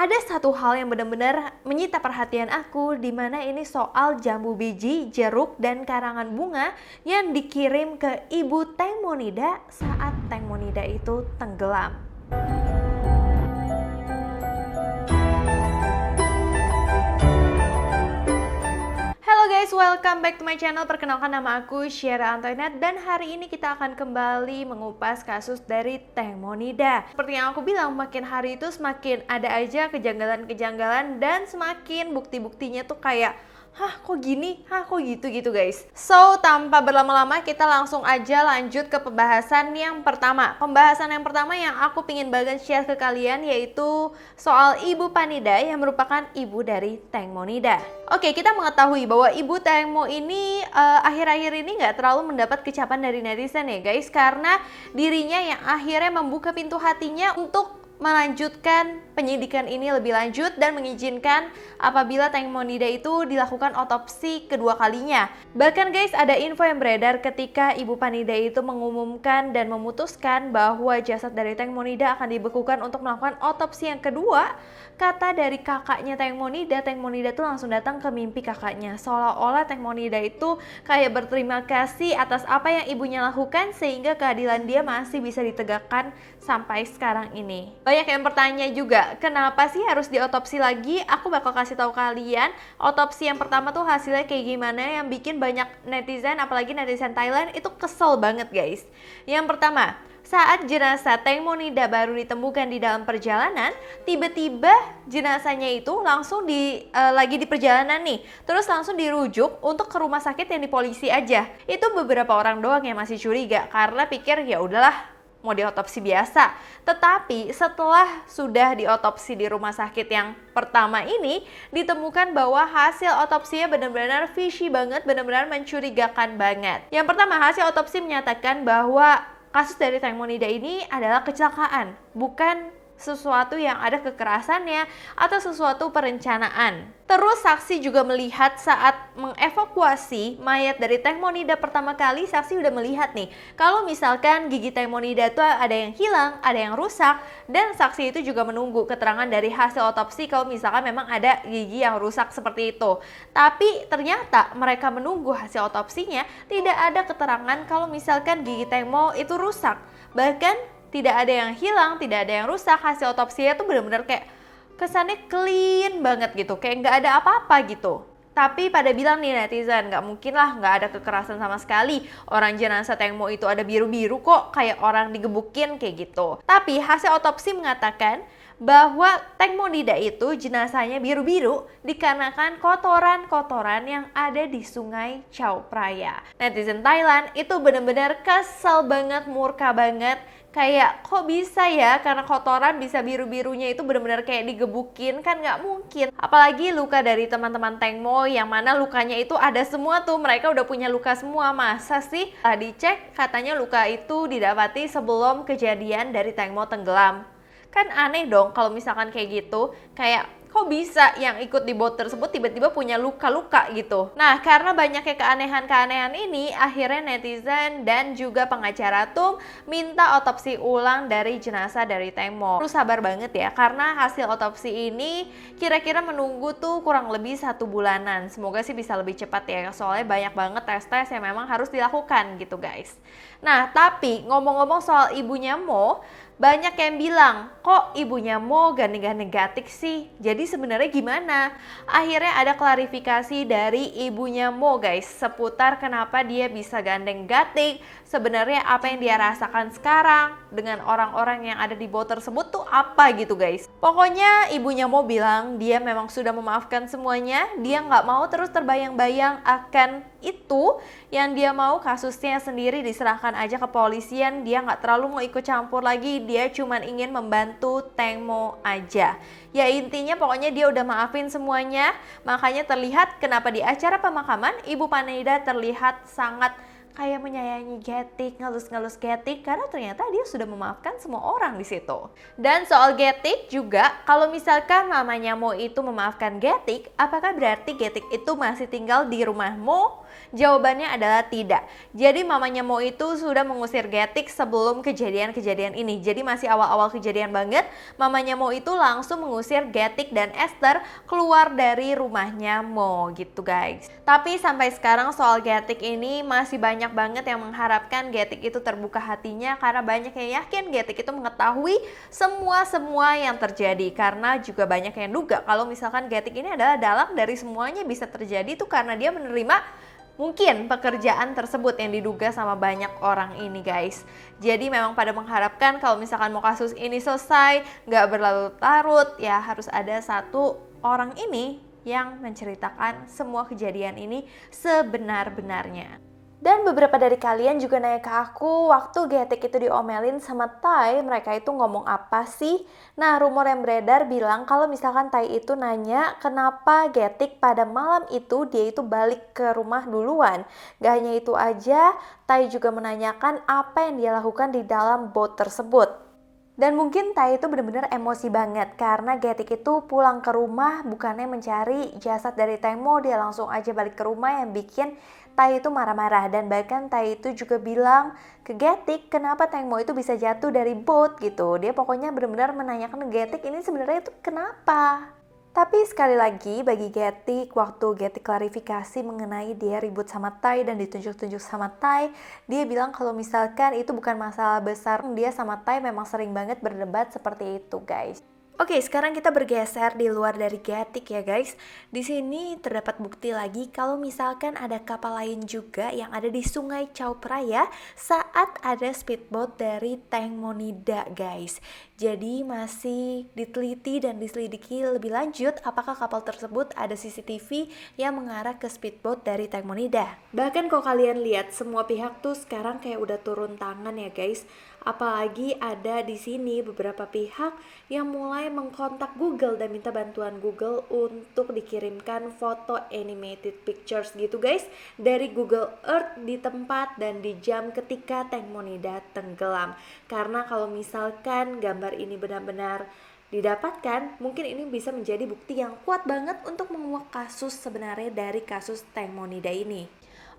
Ada satu hal yang benar-benar menyita perhatian aku, di mana ini soal jambu biji, jeruk, dan karangan bunga yang dikirim ke Ibu Teng Monida saat Teng Monida itu tenggelam. Halo guys, welcome back to my channel. Perkenalkan, nama aku Syera Antoinette, dan hari ini kita akan kembali mengupas kasus dari Teng Monida. Seperti yang aku bilang, makin hari itu semakin ada aja kejanggalan-kejanggalan dan semakin bukti-buktinya tuh kayak hah kok gini, hah kok gitu guys. So, tanpa berlama-lama kita langsung aja lanjut ke pembahasan yang pertama. Pembahasan yang pertama yang aku pingin banget share ke kalian yaitu soal Ibu Panida yang merupakan ibu dari Teng Monida. Oke, kita mengetahui bahwa Ibu Teng Mo ini akhir-akhir ini nggak terlalu mendapat kecapan dari netizen ya guys, karena dirinya yang akhirnya membuka pintu hatinya untuk melanjutkan penyidikan ini lebih lanjut dan mengizinkan apabila Teng Monida itu dilakukan otopsi kedua kalinya. Bahkan guys, ada info yang beredar ketika Ibu Panida itu mengumumkan dan memutuskan bahwa jasad dari Teng Monida akan dibekukan untuk melakukan otopsi yang kedua. Kata dari kakaknya Teng Monida tuh langsung datang ke mimpi kakaknya, seolah-olah Teng Monida itu kayak berterima kasih atas apa yang ibunya lakukan sehingga keadilan dia masih bisa ditegakkan sampai sekarang ini. Banyak yang bertanya juga, kenapa sih harus diotopsi lagi? Aku bakal kasih tahu kalian, otopsi yang pertama tuh hasilnya kayak gimana yang bikin banyak netizen, apalagi netizen Thailand itu kesel banget guys. Yang pertama, saat jenazah Teng Monida baru ditemukan di dalam perjalanan, tiba-tiba jenazahnya itu langsung lagi di perjalanan nih, terus langsung dirujuk untuk ke rumah sakit yang di polisi aja. Itu beberapa orang doang yang masih curiga karena pikir ya udahlah, mau diotopsi biasa. Tetapi setelah sudah diotopsi di rumah sakit yang pertama ini, ditemukan bahwa hasil otopsinya benar-benar fishy banget, benar-benar mencurigakan banget. Yang pertama, hasil otopsi menyatakan bahwa kasus dari Teng Monida ini adalah kecelakaan, bukan sesuatu yang ada kekerasannya atau sesuatu perencanaan. Terus saksi juga melihat saat mengevakuasi mayat dari Teng Monida pertama kali, saksi udah melihat nih kalau misalkan gigi Teng Monida tuh ada yang hilang, ada yang rusak, dan saksi itu juga menunggu keterangan dari hasil otopsi kalau misalkan memang ada gigi yang rusak seperti itu. Tapi ternyata mereka menunggu hasil otopsinya tidak ada keterangan kalau misalkan gigi Teng Mo itu rusak. Bahkan tidak ada yang hilang, tidak ada yang rusak. Hasil otopsinya tuh benar-benar kayak kesannya clean banget gitu, kayak nggak ada apa-apa gitu. Tapi pada bilang nih netizen, nggak mungkin lah nggak ada kekerasan sama sekali. Orang jenazah Teng Mo itu ada biru-biru kok, kayak orang digebukin kayak gitu. Tapi hasil otopsi mengatakan bahwa Teng Monida itu jenazahnya biru-biru dikarenakan kotoran-kotoran yang ada di sungai Chao Phraya. Netizen Thailand itu benar-benar kesel banget, murka banget. Kayak kok bisa ya, karena kotoran bisa biru-birunya itu benar-benar kayak digebukin, kan nggak mungkin. Apalagi luka dari teman-teman Teng Mo yang mana lukanya itu ada semua tuh, mereka udah punya luka semua. Masa sih? Dicek katanya luka itu didapati sebelum kejadian dari Teng Mo tenggelam. Kan aneh dong kalau misalkan kayak gitu, kayak kok bisa yang ikut di bot tersebut tiba-tiba punya luka-luka gitu. Nah, karena banyaknya keanehan-keanehan ini, akhirnya netizen dan juga pengacara tuh minta otopsi ulang dari jenazah dari Teng Mo. Terus sabar banget ya, karena hasil otopsi ini kira-kira menunggu tuh kurang lebih 1 bulanan. Semoga sih bisa lebih cepat ya, soalnya banyak banget tes-tes yang memang harus dilakukan gitu guys. Nah, tapi ngomong-ngomong soal ibunya Mo, banyak yang bilang, kok ibunya Mo gandeng-gandeng Gatik sih? Jadi sebenarnya gimana? Akhirnya ada klarifikasi dari ibunya Mo guys, seputar kenapa dia bisa gandeng Gatik. Sebenarnya apa yang dia rasakan sekarang dengan orang-orang yang ada di bot tersebut tuh apa gitu guys. Pokoknya ibunya Mo bilang dia memang sudah memaafkan semuanya, dia nggak mau terus terbayang-bayang akan itu, yang dia mau kasusnya sendiri diserahkan aja ke polisian, dia nggak terlalu mau ikut campur lagi, dia cuma ingin membantu Teng Mo aja. Ya intinya pokoknya dia udah maafin semuanya, makanya terlihat kenapa di acara pemakaman Ibu Panida terlihat sangat kayak menyayangi Gatik, ngelus-ngelus Gatik, karena ternyata dia sudah memaafkan semua orang di situ. Dan soal Gatik juga, kalau misalkan mamanya Mo itu memaafkan Gatik, apakah berarti Gatik itu masih tinggal di rumah Mo? Jawabannya adalah tidak. Jadi mamanya Mo itu sudah mengusir Getik sebelum kejadian-kejadian ini. Jadi masih awal-awal kejadian banget, mamanya Mo itu langsung mengusir Getik dan Esther keluar dari rumahnya Mo gitu guys. Tapi sampai sekarang soal Getik ini masih banyak banget yang mengharapkan Getik itu terbuka hatinya, karena banyak yang yakin Getik itu mengetahui semua yang terjadi, karena juga banyak yang duga kalau misalkan Getik ini adalah dalang dari semuanya bisa terjadi itu karena dia menerima mungkin pekerjaan tersebut yang diduga sama banyak orang ini guys. Jadi memang pada mengharapkan kalau misalkan mau kasus ini selesai, nggak berlarut-larut, ya harus ada satu orang ini yang menceritakan semua kejadian ini sebenar-benarnya. Dan beberapa dari kalian juga nanya ke aku, waktu Getik itu diomelin sama Tai, mereka itu ngomong apa sih? Nah, rumor yang beredar bilang kalau misalkan Tai itu nanya kenapa Getik pada malam itu dia itu balik ke rumah duluan. Gak hanya itu aja, Tai juga menanyakan apa yang dia lakukan di dalam boat tersebut. Dan mungkin Tai itu benar-benar emosi banget karena Getik itu pulang ke rumah bukannya mencari jasad dari Tengmo, dia langsung aja balik ke rumah, yang bikin Tai itu marah-marah. Dan bahkan Tai itu juga bilang ke Getik kenapa Tengmo itu bisa jatuh dari boat gitu. Dia pokoknya benar-benar menanyakan ke Getik ini sebenarnya itu kenapa. Tapi sekali lagi bagi Getik, waktu Getik klarifikasi mengenai dia ribut sama Tai dan ditunjuk-tunjuk sama Tai, dia bilang kalau misalkan itu bukan masalah besar, dia sama Tai memang sering banget berdebat seperti itu guys. Oke, sekarang kita bergeser di luar dari Getik ya guys. Di sini terdapat bukti lagi kalau misalkan ada kapal lain juga yang ada di Sungai Chao Phraya saat ada speedboat dari Tengmonida guys. Jadi masih diteliti dan diselidiki lebih lanjut apakah kapal tersebut ada CCTV yang mengarah ke speedboat dari Tengmonida. Bahkan kalau kalian lihat semua pihak tuh sekarang kayak udah turun tangan ya guys. Apalagi ada di sini beberapa pihak yang mulai mengkontak Google dan minta bantuan Google untuk dikirimkan foto animated pictures gitu guys dari Google Earth di tempat dan di jam ketika Tengmonida tenggelam. Karena kalau misalkan gambar ini benar-benar didapatkan, mungkin ini bisa menjadi bukti yang kuat banget untuk menguak kasus sebenarnya dari kasus Tengmonida ini.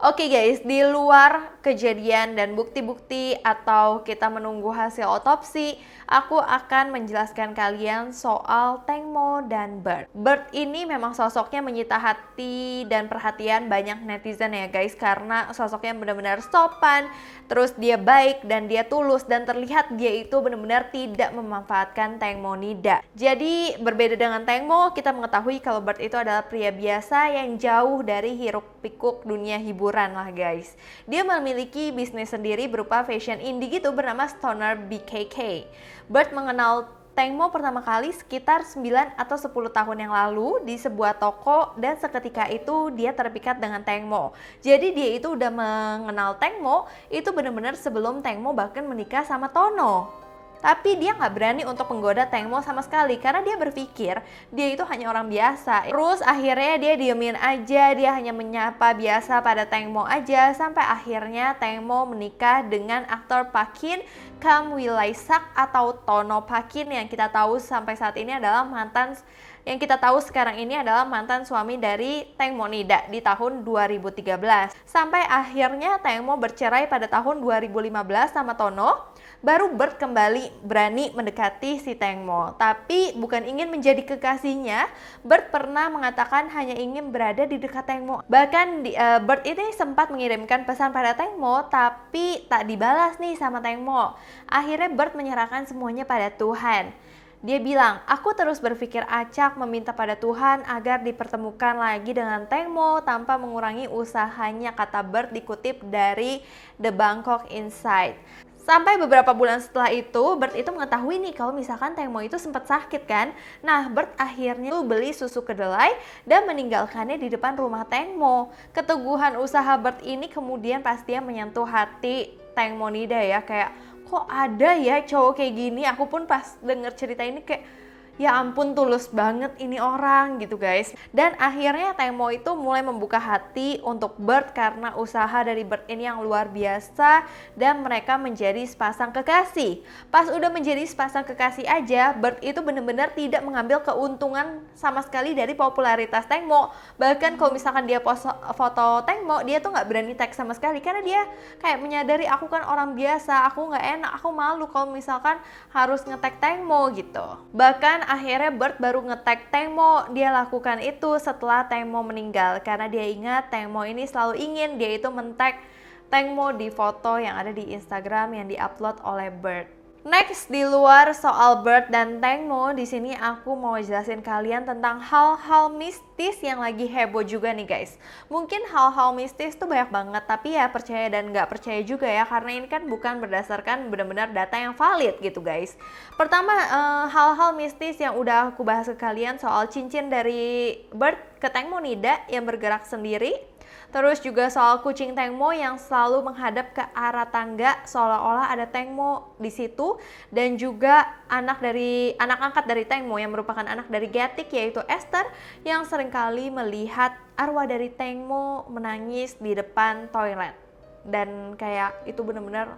Oke guys, di luar kejadian dan bukti-bukti atau kita menunggu hasil otopsi, aku akan menjelaskan kalian soal Tengmo dan Bert. Bert ini memang sosoknya menyita hati dan perhatian banyak netizen ya guys, karena sosoknya benar-benar sopan, terus dia baik dan dia tulus, dan terlihat dia itu benar-benar tidak memanfaatkan Tengmonida. Jadi berbeda dengan Tengmo, kita mengetahui kalau Bert itu adalah pria biasa yang jauh dari hiruk-pikuk dunia hiburan lah guys. Dia memiliki bisnis sendiri berupa fashion indie gitu bernama Stoner BKK. Bert mengenal Tengmo pertama kali sekitar 9 atau 10 tahun yang lalu di sebuah toko, dan seketika itu dia terpikat dengan Tengmo. Jadi dia itu udah mengenal Tengmo itu benar-benar sebelum Tengmo bahkan menikah sama Tono. Tapi dia nggak berani untuk menggoda Tengmo sama sekali karena dia berpikir dia itu hanya orang biasa. Terus akhirnya dia diemin aja, dia hanya menyapa biasa pada Tengmo aja, sampai akhirnya Tengmo menikah dengan aktor Pakin Kam Wilaisak atau Tono Pakin yang kita tahu sampai saat ini adalah mantan suami dari Tengmonida di tahun 2013. Sampai akhirnya Tengmo bercerai pada tahun 2015 sama Tono. Baru Bert kembali berani mendekati si Tengmo. Tapi bukan ingin menjadi kekasihnya, Bert pernah mengatakan hanya ingin berada di dekat Tengmo. Bahkan Bert ini sempat mengirimkan pesan pada Tengmo, tapi tak dibalas nih sama Tengmo. Akhirnya Bert menyerahkan semuanya pada Tuhan. Dia bilang, aku terus berpikir acak meminta pada Tuhan agar dipertemukan lagi dengan Tengmo tanpa mengurangi usahanya, kata Bert dikutip dari The Bangkok Insight. Sampai beberapa bulan setelah itu, Bert itu mengetahui nih kalau misalkan Tengmo itu sempat sakit kan. Nah, Bert akhirnya beli susu kedelai dan meninggalkannya di depan rumah Tengmo. Keteguhan usaha Bert ini kemudian pastinya menyentuh hati Tengmonida ya, kayak kok ada ya cowok kayak gini. Aku pun pas denger cerita ini kayak ya ampun tulus banget ini orang gitu guys. Dan akhirnya Tengmo itu mulai membuka hati untuk Bert karena usaha dari Bert ini yang luar biasa dan mereka menjadi sepasang kekasih. Pas udah menjadi sepasang kekasih aja, Bert itu benar-benar tidak mengambil keuntungan sama sekali dari popularitas Tengmo. Bahkan kalau misalkan dia post foto Tengmo, dia tuh nggak berani tag sama sekali karena dia kayak menyadari aku kan orang biasa, aku nggak enak, aku malu kalau misalkan harus nge-tag Tengmo gitu. Bahkan akhirnya Bert baru nge-tag Tengmo, dia lakukan itu setelah Tengmo meninggal karena dia ingat Tengmo ini selalu ingin dia itu men-tag Tengmo di foto yang ada di Instagram yang diupload oleh Bert. Next, di luar soal Bert dan Tengmo, di sini aku mau jelasin kalian tentang hal-hal mistis yang lagi heboh juga nih guys. Mungkin hal-hal mistis tuh banyak banget, tapi ya percaya dan nggak percaya juga ya, karena ini kan bukan berdasarkan benar-benar data yang valid gitu guys. Pertama, hal-hal mistis yang udah aku bahas ke kalian soal cincin dari Bert ke Tengmo Nida yang bergerak sendiri. Terus juga soal kucing Tengmo yang selalu menghadap ke arah tangga seolah-olah ada Tengmo di situ, dan juga anak angkat dari Tengmo yang merupakan anak dari Getik yaitu Esther yang seringkali melihat arwah dari Tengmo menangis di depan toilet. Dan kayak itu bener-bener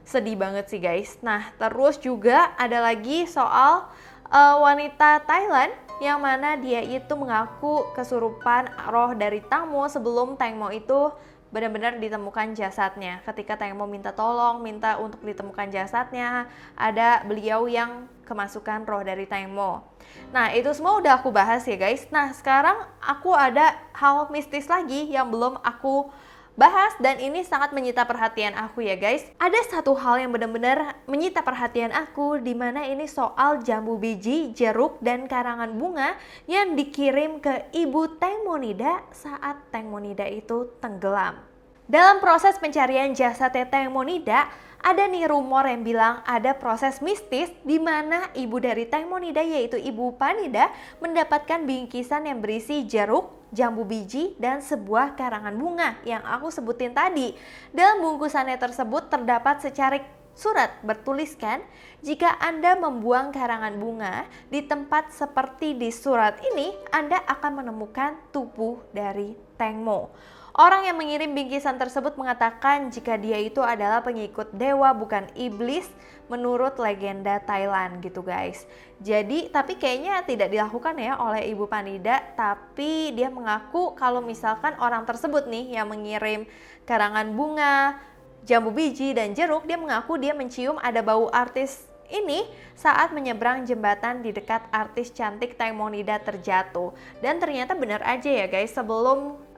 sedih banget sih guys. Nah, terus juga ada lagi soal wanita Thailand yang mana dia itu mengaku kesurupan roh dari Tengmo sebelum Tengmo itu benar-benar ditemukan jasadnya. Ketika Tengmo minta tolong, minta untuk ditemukan jasadnya, ada beliau yang kemasukan roh dari Tengmo. Nah, itu semua udah aku bahas ya guys. Nah, sekarang aku ada hal mistis lagi yang belum aku bahas dan ini sangat menyita perhatian aku ya guys. Ada satu hal yang benar-benar menyita perhatian aku, di mana ini soal jambu biji, jeruk, dan karangan bunga yang dikirim ke ibu Tengmo Nida saat Tengmo Nida itu tenggelam. Dalam proses pencarian jasad Tengmo Nida, ada nih rumor yang bilang ada proses mistis di mana ibu dari Tengmo Nida yaitu Ibu Panida mendapatkan bingkisan yang berisi jeruk, jambu biji, dan sebuah karangan bunga yang aku sebutin tadi. Dalam bungkusannya tersebut terdapat secarik surat bertuliskan, jika Anda membuang karangan bunga di tempat seperti di surat ini, Anda akan menemukan tubuh dari Tengmo. Orang yang mengirim bingkisan tersebut mengatakan jika dia itu adalah pengikut dewa bukan iblis menurut legenda Thailand gitu guys. Jadi tapi kayaknya tidak dilakukan ya oleh Ibu Panida, tapi dia mengaku kalau misalkan orang tersebut nih yang mengirim karangan bunga, jambu biji, dan jeruk, dia mengaku dia mencium ada bau artis ini saat menyeberang jembatan di dekat artis cantik Tengmo Nida terjatuh. Dan ternyata benar aja ya guys, sebelum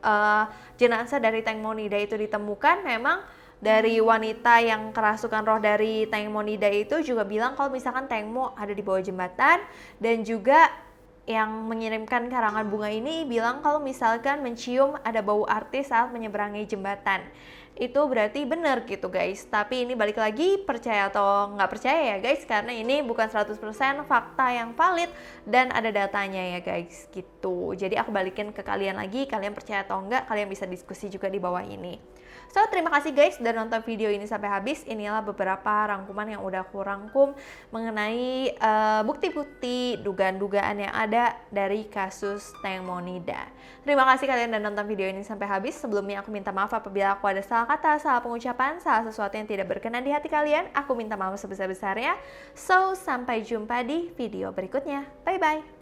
jenazah dari Tengmo Nida itu ditemukan, memang dari wanita yang kerasukan roh dari Tengmo Nida itu juga bilang kalau misalkan Tengmo ada di bawah jembatan, dan juga yang mengirimkan karangan bunga ini bilang kalau misalkan mencium ada bau artis saat menyeberangi jembatan. Itu berarti benar gitu guys. Tapi ini balik lagi percaya atau nggak percaya ya guys, karena ini bukan 100% fakta yang valid dan ada datanya ya guys gitu. Jadi aku balikin ke kalian lagi, kalian percaya atau enggak, kalian bisa diskusi juga di bawah ini. So, terima kasih guys udah nonton video ini sampai habis. Inilah beberapa rangkuman yang udah aku rangkum mengenai bukti-bukti, dugaan-dugaan yang ada dari kasus Tengmo Nida. Terima kasih kalian udah nonton video ini sampai habis. Sebelumnya aku minta maaf apabila aku ada salah kata, salah pengucapan, salah sesuatu yang tidak berkenan di hati kalian. Aku minta maaf sebesar-besarnya. So, sampai jumpa di video berikutnya. Bye-bye.